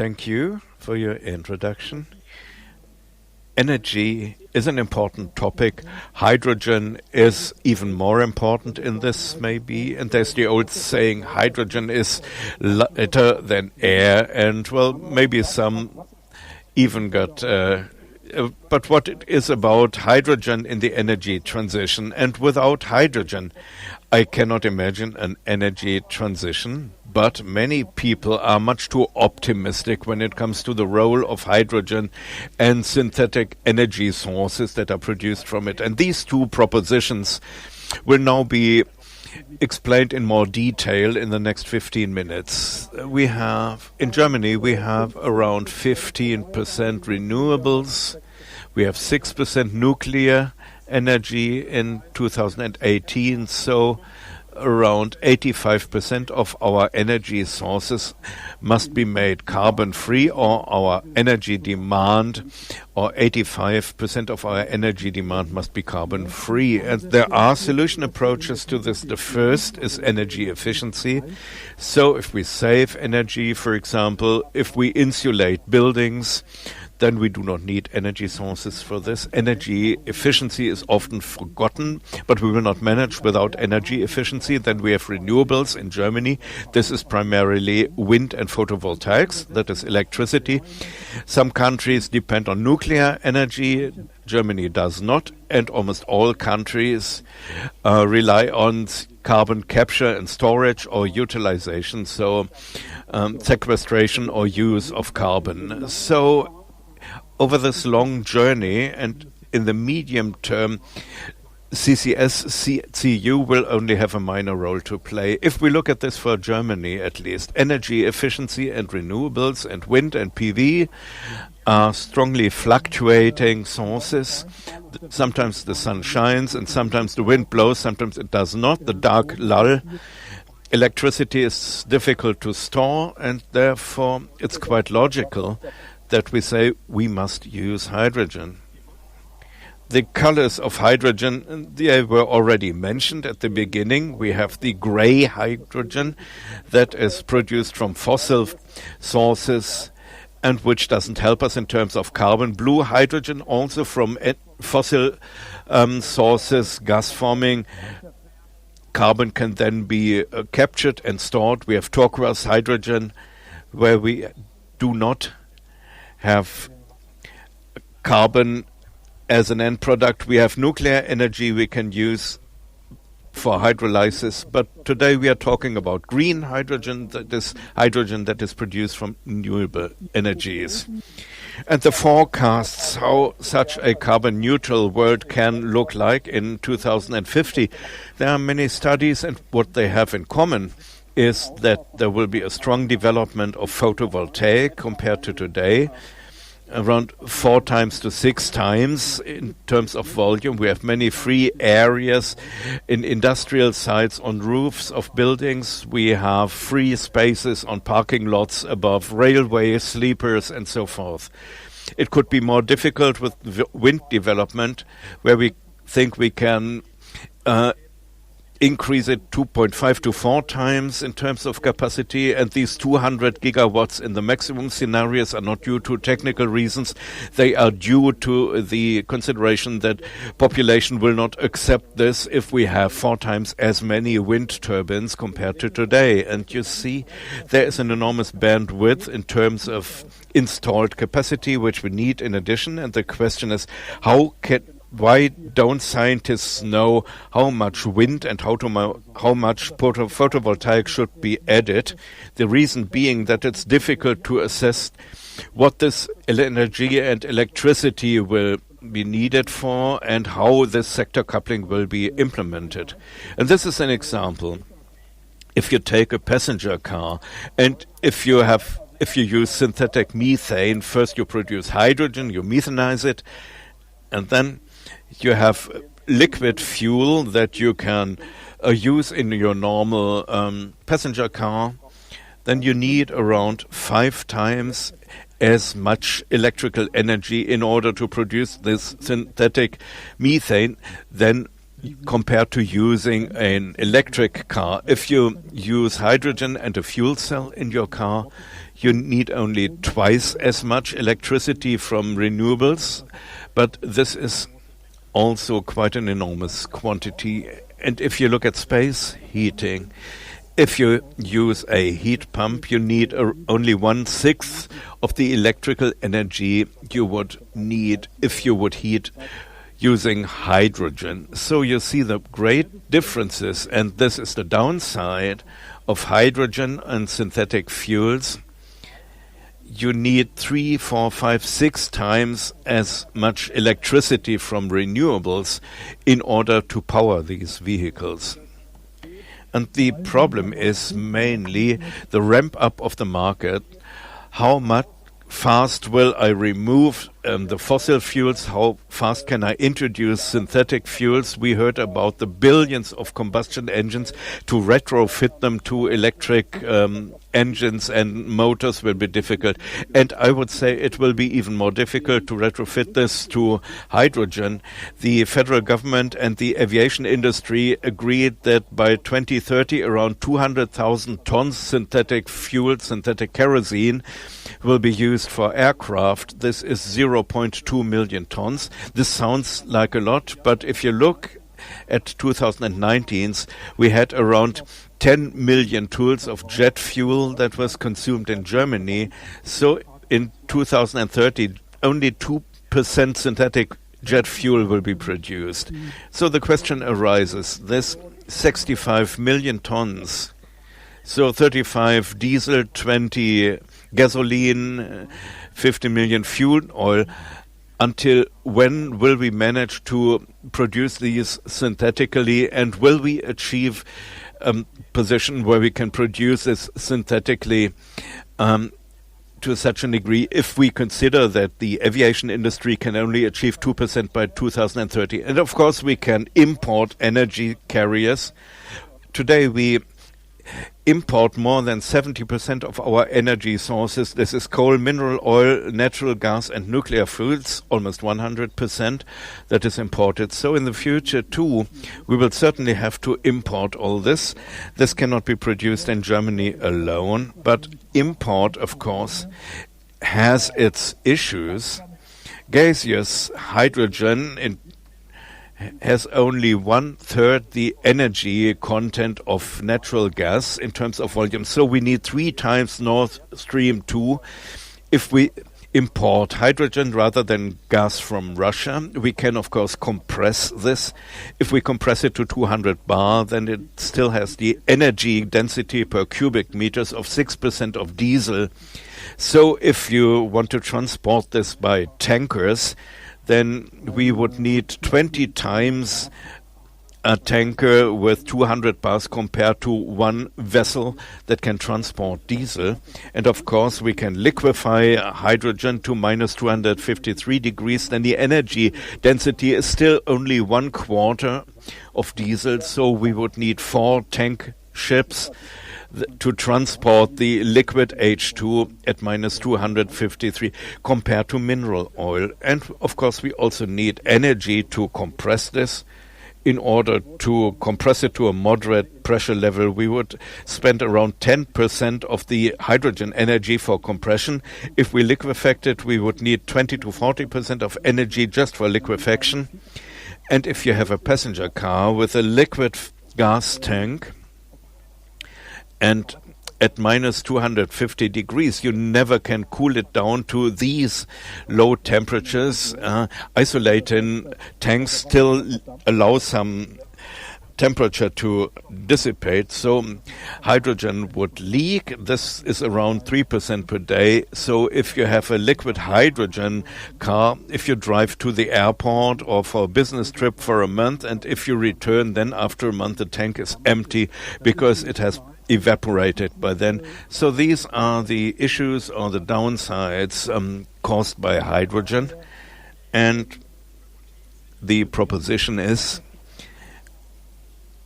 Thank you for your introduction. Energy is an important topic. Hydrogen is even more important in this, maybe. And there's the old saying, hydrogen is lighter than air. And, well, maybe some even got... but what it is about hydrogen in the energy transition. And without hydrogen, I cannot imagine an energy transition. But many people are much too optimistic when it comes to the role of hydrogen and synthetic energy sources that are produced from it. And these two propositions will now be explained in more detail in the next 15 minutes. In Germany, we have around 15% renewables. We have 6% nuclear energy in 2018. So around 85% of our energy sources must be made carbon-free, or our energy demand, or 85% of our energy demand must be carbon-free. And there are solution approaches to this. The first is energy efficiency. So if we save energy, for example, if we insulate buildings, then we do not need energy sources for this. Energy efficiency is often forgotten, but we will not manage without energy efficiency. Then we have renewables in Germany. This is primarily wind and photovoltaics, that is electricity. Some countries depend on nuclear energy. Germany does not, and almost all countries rely on carbon capture and storage or utilization, so sequestration or use of carbon. So over this long journey and in the medium term, CCS, CU will only have a minor role to play. If we look at this for Germany at least, energy efficiency and renewables and wind and PV are strongly fluctuating sources. Sometimes the sun shines and sometimes the wind blows, sometimes it does not. The dark lull. Electricity is difficult to store, and therefore it's quite logical that we say we must use hydrogen. The colors of hydrogen, they were already mentioned at the beginning. We have the gray hydrogen that is produced from fossil sources and which doesn't help us in terms of carbon. Blue hydrogen also from fossil sources, gas forming. Carbon can then be captured and stored. We have turquoise hydrogen where we do not have carbon as an end product. We have nuclear energy we can use for hydrolysis, but today we are talking about green hydrogen, that is produced from renewable energies. And the forecasts how such a carbon neutral world can look like in 2050. There are many studies, and what they have in common is that there will be a strong development of photovoltaic compared to today, around 4 times to 6 times in terms of volume. We have many free areas in industrial sites, on roofs of buildings. We have free spaces on parking lots above railways, sleepers, and so forth. It could be more difficult with wind development, where we think we can increase it 2.5 to 4 times in terms of capacity, and these 200 gigawatts in the maximum scenarios are not due to technical reasons. They are due to the consideration that population will not accept this if we have 4 times as many wind turbines compared to today. And you see, there is an enormous bandwidth in terms of installed capacity, which we need in addition. And the question is, why don't scientists know how much wind and how much photovoltaic should be added? The reason being that it's difficult to assess what this energy and electricity will be needed for and how this sector coupling will be implemented. And this is an example. If you take a passenger car and if you use synthetic methane, first you produce hydrogen, you methanize it, and then you have liquid fuel that you can use in your normal passenger car. Then you need around 5 times as much electrical energy in order to produce this synthetic methane than compared to using an electric car. If you use hydrogen and a fuel cell in your car, you need only twice as much electricity from renewables, but this is also quite an enormous quantity. And if you look at space heating, if you use a heat pump, you need only 1/6 of the electrical energy you would need if you would heat using hydrogen. So you see the great differences, and this is the downside of hydrogen and synthetic fuels. You need 3, 4, 5, 6 times as much electricity from renewables in order to power these vehicles. And the problem is mainly the ramp up of the market. How much fast will I remove the fossil fuels? How fast can I introduce synthetic fuels? We heard about the billions of combustion engines. To retrofit them to electric engines and motors will be difficult. And I would say it will be even more difficult to retrofit this to hydrogen. The federal government and the aviation industry agreed that by 2030 around 200,000 tons synthetic fuel, synthetic kerosene, will be used for aircraft. This is 0.2 million tons. This sounds like a lot, but if you look at 2019, we had around 10 million tons of jet fuel that was consumed in Germany. So in 2030, only 2% synthetic jet fuel will be produced. So the question arises, this 65 million tons, so 35 diesel, 20 gasoline, 50 million fuel oil, until when will we manage to produce these synthetically, and will we achieve a position where we can produce this synthetically to such a degree if we consider that the aviation industry can only achieve 2% by 2030. And of course we can import energy carriers. Today we import more than 70% of our energy sources. This is coal, mineral oil, natural gas and nuclear fuels, almost 100% that is imported. So in the future too, we will certainly have to import all this. This cannot be produced in Germany alone, but import, of course, has its issues. Gaseous hydrogen has only 1/3 the energy content of natural gas in terms of volume. So we need 3 times Nord Stream 2 if we import hydrogen rather than gas from Russia. We can, of course, compress this. If we compress it to 200 bar, then it still has the energy density per cubic meters of 6% of diesel. So if you want to transport this by tankers, then we would need 20 times a tanker with 200 bars compared to one vessel that can transport diesel. And of course, we can liquefy hydrogen to minus 253 degrees. Then the energy density is still only 1/4 of diesel. So we would need 4 tank ships to transport the liquid H2 at minus 253 compared to mineral oil. And of course we also need energy to compress this. In order to compress it to a moderate pressure level, we would spend around 10% of the hydrogen energy for compression. If we liquefact it, we would need 20 to 40% of energy just for liquefaction. And if you have a passenger car with a liquid gas tank, and at minus 250 degrees, you never can cool it down to these low temperatures. Isolating tanks still allow some temperature to dissipate, so hydrogen would leak. This is around 3% per day. So if you have a liquid hydrogen car, if you drive to the airport or for a business trip for a month, and if you return, then after a month the tank is empty because it has evaporated by then. So these are the issues or the downsides caused by hydrogen. And the proposition is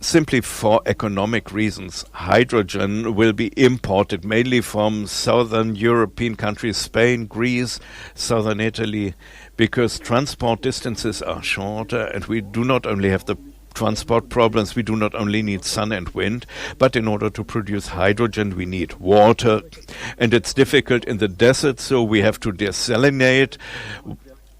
simply for economic reasons. Hydrogen will be imported mainly from southern European countries, Spain, Greece, southern Italy, because transport distances are shorter and we do not only have the transport problems, we do not only need sun and wind, but in order to produce hydrogen, we need water. And it's difficult in the desert, so we have to desalinate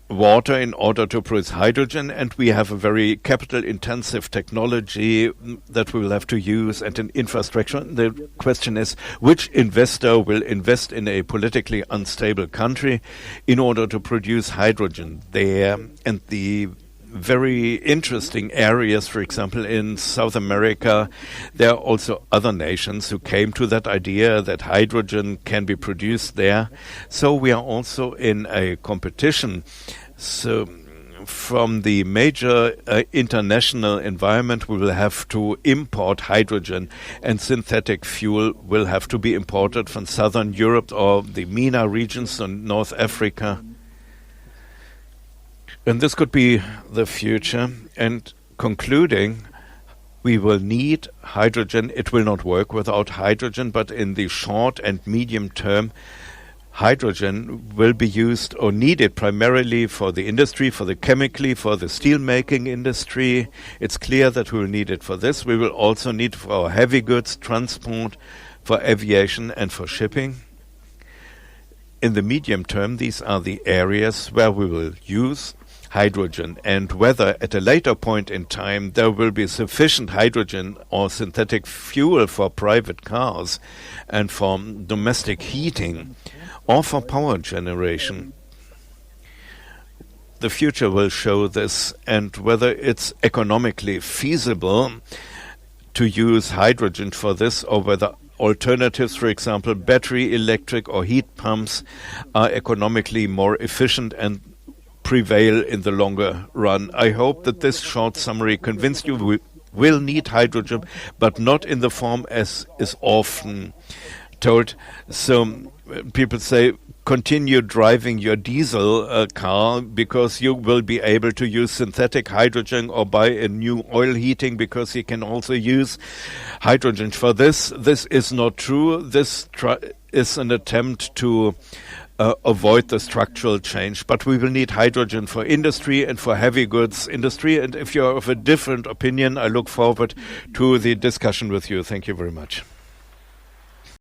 water in order to produce hydrogen, and we have a very capital-intensive technology that we will have to use and an infrastructure. The question is, which investor will invest in a politically unstable country in order to produce hydrogen there? And the very interesting areas, for example, in South America, there are also other nations who came to that idea that hydrogen can be produced there. So we are also in a competition. So from the major international environment, we will have to import hydrogen, and synthetic fuel will have to be imported from Southern Europe or the MENA regions in North Africa. And this could be the future. And concluding, we will need hydrogen. It will not work without hydrogen, but in the short and medium term, hydrogen will be used or needed primarily for the industry, for the chemically, for the steel-making industry. It's clear that we will need it for this. We will also need it for our heavy goods, transport, for aviation, and for shipping. In the medium term, these are the areas where we will use hydrogen, and whether at a later point in time there will be sufficient hydrogen or synthetic fuel for private cars and for domestic heating or for power generation. The future will show this, and whether it's economically feasible to use hydrogen for this, or whether alternatives, for example, battery electric or heat pumps, are economically more efficient and prevail in the longer run. I hope that this short summary convinced you we will need hydrogen, but not in the form as is often told. So people say, continue driving your diesel car because you will be able to use synthetic hydrogen, or buy a new oil heating because you can also use hydrogen for this. This is not true. This is an attempt to avoid the structural change. But we will need hydrogen for industry and for heavy goods industry. And if you are of a different opinion, I look forward to the discussion with you. Thank you very much.